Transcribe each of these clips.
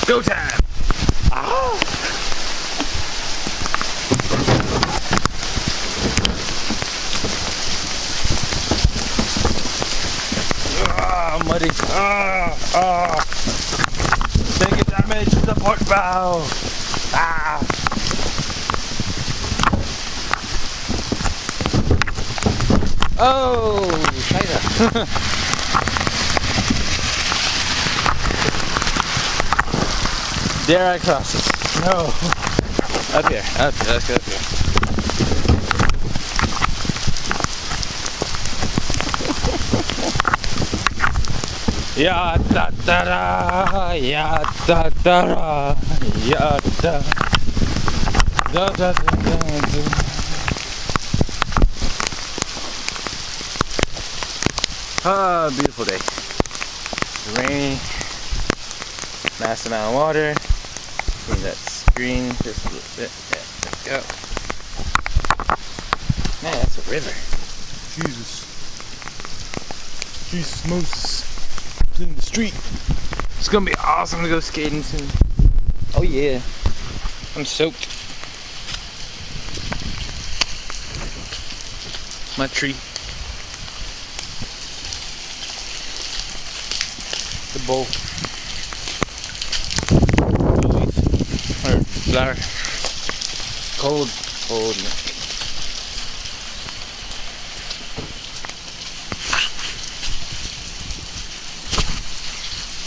Go time! Ah! Ah, muddy. Taking damage to the port bow. Ah. Oh, China. Dare I cross this? No. Up here, let's go up here. Ya da da da, ya da da da, ya da da da da da. Ah, beautiful day. Rainy, massive amount of water. Move that screen just a little bit. Yeah, there we go. Man, that's a river. Jesus Moses. In the street. It's gonna be awesome to go skating soon. Oh yeah. I'm soaked. My tree. The bowl. Or flower. Cold.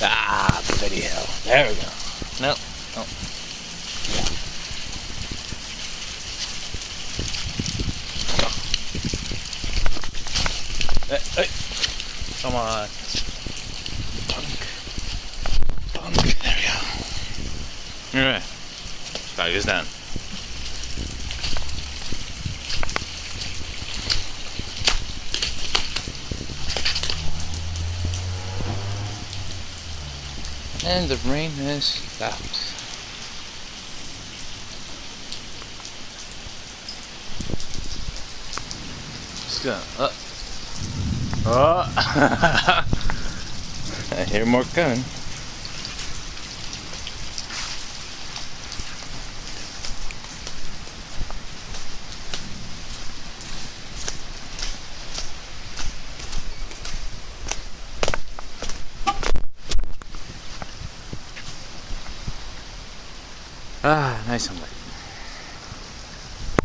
Ah, bloody hell. There we go. Nope. Oh. Yeah. Hey. Come on. Dunk. There we go. Alright. 5 is done. And the rain has stopped. Let's go up. Oh! I hear more coming. Ah, nice and wet.